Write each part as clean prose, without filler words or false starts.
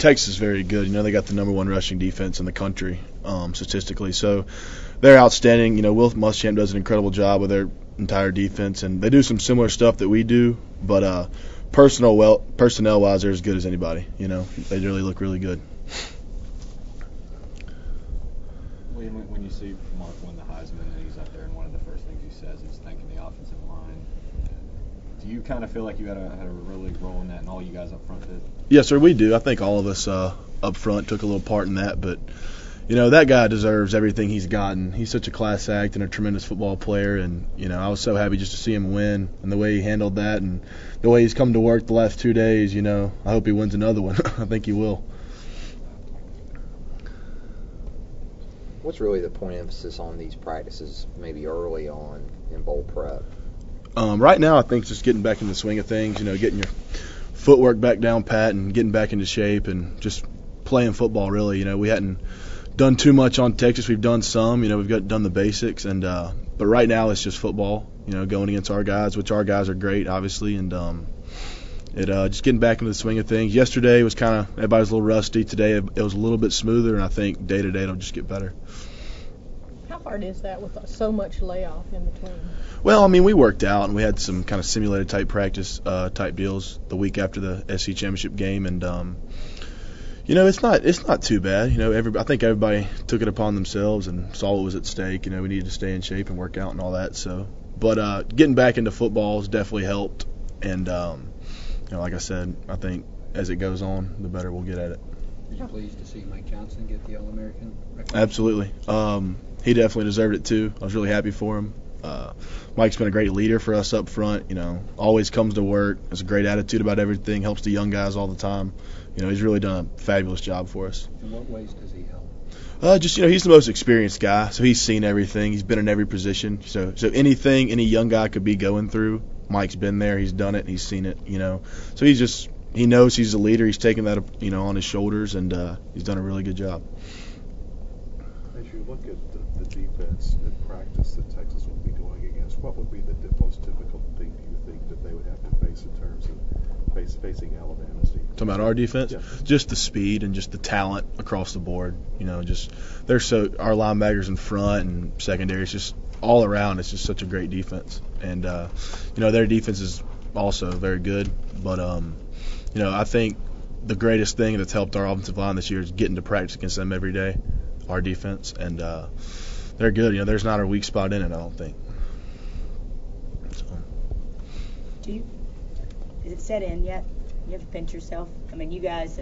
Texas is very good. They got the #1 rushing defense in the country statistically. So they're outstanding. Will Muschamp does an incredible job with their entire defense, and they do some similar stuff that we do, but personnel-wise, they're as good as anybody. They really look really good. When you see Mark win the Heisman and he's up there, and one of the first things he says is thanking the offensive line, do you kind of feel like you had a really big role in that, and all you guys up front did? Yes, sir, we do. I think all of us up front took a little part in that, but that guy deserves everything he's gotten. He's such a class act and a tremendous football player, and I was so happy just to see him win, and the way he handled that, and the way he's come to work the last 2 days. I hope he wins another one. I think he will. What's really the point of emphasis on these practices, maybe early on in bowl prep? Right now, I think just getting back in the swing of things. Getting your footwork back down pat and getting back into shape and just playing football. Really, we hadn't done too much on Texas. We've done some. We've done the basics, and but right now it's just football. Going against our guys, which our guys are great, obviously, and just getting back into the swing of things. Yesterday was kind of everybody was a little rusty. Today it was a little bit smoother, and I think day to day it'll just get better. How hard is that with so much layoff in between? Well, we worked out, and we had some kind of simulated type practice type deals the week after the SC championship game, and it's not too bad. I think everybody took it upon themselves and saw what was at stake. We needed to stay in shape and work out and all that. So, but getting back into football has definitely helped, and like I said, I think as it goes on, the better we'll get at it. Are you pleased to see Mike Johnson get the All-American recognition? Absolutely. He definitely deserved it too. I was really happy for him. Mike's been a great leader for us up front. Always comes to work, has a great attitude about everything, helps the young guys all the time. He's really done a fabulous job for us. In what ways does he help? He's the most experienced guy, so he's seen everything. He's been in every position. So anything any young guy could be going through, Mike's been there. He's done it. He's seen it. So he knows he's a leader. He's taken that on his shoulders, and he's done a really good job. As you look at the defense in practice that Texas will be going against, what would be the most difficult thing do you think that they would have to face in terms of facing Alabama's defense? Talking about our defense? Yeah. Just the speed and just the talent across the board. Our linebackers in front and secondary. It's just all around. It's just such a great defense, and their defense is also very good. But I think the greatest thing that's helped our offensive line this year is getting to practice against them every day. Our defense, and they're good. There's not a weak spot in it, I don't think. So. Is it set in yet? You have to pinch yourself. You guys,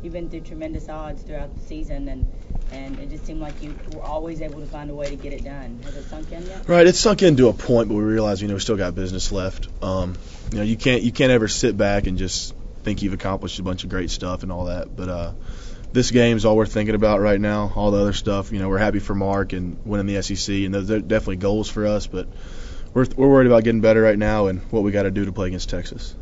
you've been through tremendous odds throughout the season, and it just seemed like you were always able to find a way to get it done. Has it sunk in yet? Right, it's sunk in to a point, but we realize we still got business left. You can't ever sit back and just think you've accomplished a bunch of great stuff and all that, but this game is all we're thinking about right now. All the other stuff, we're happy for Mark and winning the SEC, and those are definitely goals for us. But we're worried about getting better right now and what we got to do to play against Texas.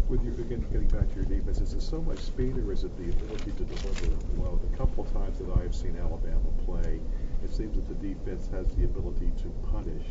With you again, getting back to your defense, is it so much speed, or is it the ability to deliver well? The couple of times that I have seen Alabama play, it seems that the defense has the ability to punish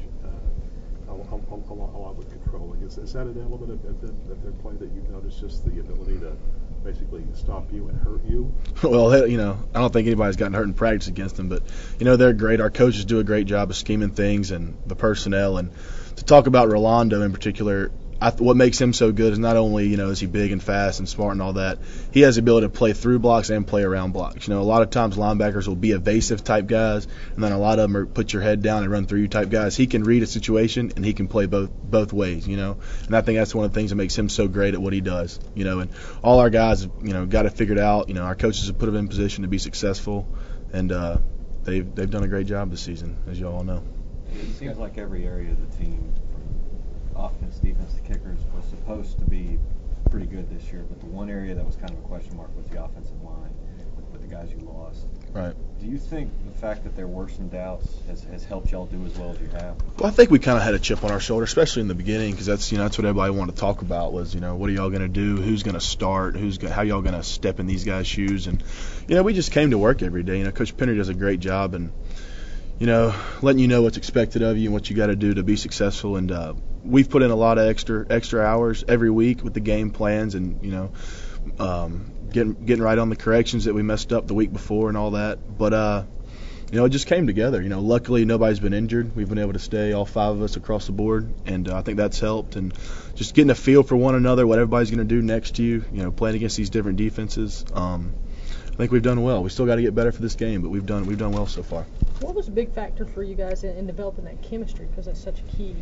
along with controlling. Is that an element of their play that you've noticed? Just the ability to basically stop you and hurt you? Well, I don't think anybody's gotten hurt in practice against them, but they're great. Our coaches do a great job of scheming things and the personnel. And to talk about Rolando in particular, what makes him so good is not only is he big and fast and smart and all that, he has the ability to play through blocks and play around blocks. A lot of times linebackers will be evasive type guys, and then a lot of them are put your head down and run through you type guys. He can read a situation and he can play both ways. And I think that's one of the things that makes him so great at what he does. And all our guys got it figured out. Our coaches have put him in position to be successful, and they've done a great job this season, as you all know. It seems like every area of the team, offense, defense, the kickers, was supposed to be pretty good this year, but the one area that was kind of a question mark was the offensive line with the guys you lost. Right. Do you think the fact that there were some doubts has helped y'all do as well as you have? Well, I think we kind of had a chip on our shoulder, especially in the beginning, because that's what everybody wanted to talk about was what are y'all going to do, who's going to start, how y'all going to step in these guys' shoes, and we just came to work every day. Coach Penner does a great job, and letting you know what's expected of you and what you got to do to be successful. And we've put in a lot of extra hours every week with the game plans and, getting right on the corrections that we messed up the week before and all that. But it just came together. Luckily nobody's been injured. We've been able to stay, all 5 of us, across the board, and I think that's helped. And just getting a feel for one another, what everybody's going to do next to you, playing against these different defenses. I think we've done well. We still got to get better for this game, but we've done well so far. What was a big factor for you guys in developing that chemistry? Because that's such a key.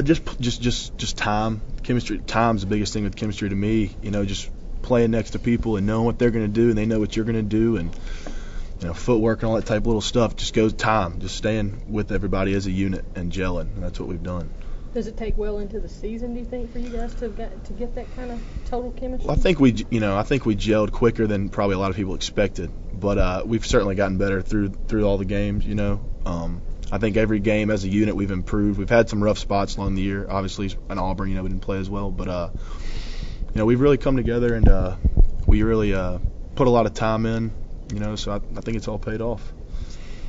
Just time. Chemistry. Time's the biggest thing with chemistry to me. Just playing next to people and knowing what they're going to do, and they know what you're going to do, and footwork and all that type of little stuff. Just goes time. Just staying with everybody as a unit and gelling. And that's what we've done. Does it take well into the season, do you think, for you guys to get that kind of total chemistry? Well, I think we gelled quicker than probably a lot of people expected, but we've certainly gotten better through all the games. I think every game as a unit we've improved. We've had some rough spots along the year. Obviously, in Auburn, we didn't play as well, but we've really come together, and we really put a lot of time in. So I think it's all paid off.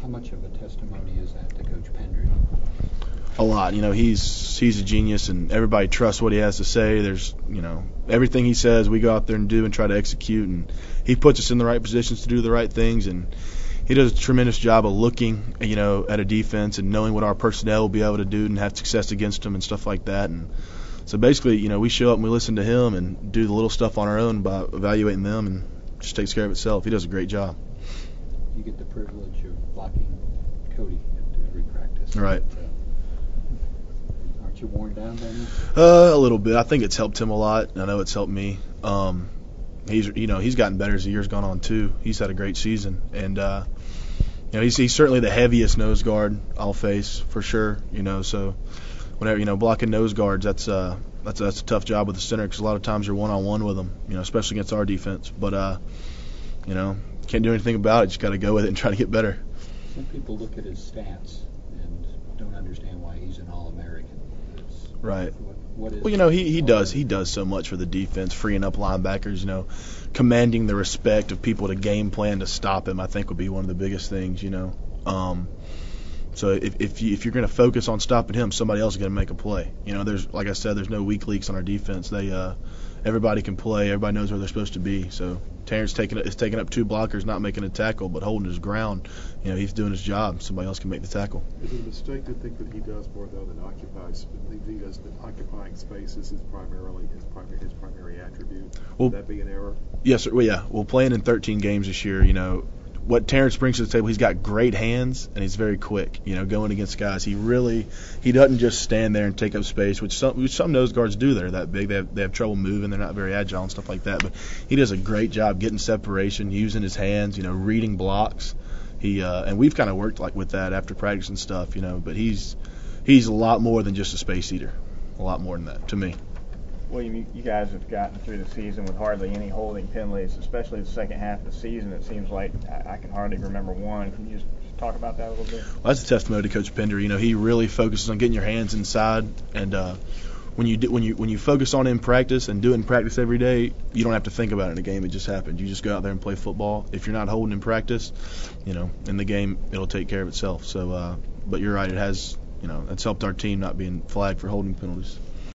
How much of a testimony is that to Coach Pendry? A lot. He's a genius, and everybody trusts what he has to say. There's, everything he says, we go out there and do and try to execute, and he puts us in the right positions to do the right things, and he does a tremendous job of looking, at a defense and knowing what our personnel will be able to do and have success against them and stuff like that. And so basically, we show up and we listen to him and do the little stuff on our own by evaluating them, and it just takes care of itself. He does a great job. You get the privilege of blocking Cody at every practice. Right. Aren't you worn down by now? A little bit. I think it's helped him a lot. I know it's helped me. He's gotten better as the year's gone on too. He's had a great season, and he's certainly the heaviest nose guard I'll face for sure. So whenever blocking nose guards, that's a tough job with the center, because a lot of times you're one-on-one with them, especially against our defense. But can't do anything about it. Just got to go with it and try to get better. Some people look at his stats and don't understand why he's an All-American. Right. What is Well, he does so much for the defense, freeing up linebackers, commanding the respect of people to game plan to stop him, I think would be one of the biggest things, So if you're going to focus on stopping him, somebody else is going to make a play. Like I said, there's no weak leaks on our defense. Everybody can play. Everybody knows where they're supposed to be. So Terrence is taking up 2 blockers, not making a tackle, but holding his ground. He's doing his job. Somebody else can make the tackle. Is it a mistake to think that he does more though than occupies? He does the occupying spaces is primarily his primary attribute. Well, Would that be an error? Yes, sir. Well, yeah. Well, playing in 13 games this year, what Terrence brings to the table, he's got great hands and he's very quick. Going against guys, he doesn't just stand there and take up space, which some nose guards do that are that big. They have trouble moving. They're not very agile and stuff like that. But he does a great job getting separation, using his hands, reading blocks. And we've kind of worked with that after practice and stuff, But he's a lot more than just a space eater. A lot more than that to me. William, you guys have gotten through the season with hardly any holding penalties, especially the second half of the season. It seems like I can hardly remember one. Can you just talk about that a little bit? Well, that's a testimony to Coach Pender. He really focuses on getting your hands inside, and when you focus on it in practice and do it in practice every day, you don't have to think about it in a game. It just happens. You just go out there and play football. If you're not holding in practice, in the game it'll take care of itself. So, but you're right. It has, it's helped our team not being flagged for holding penalties.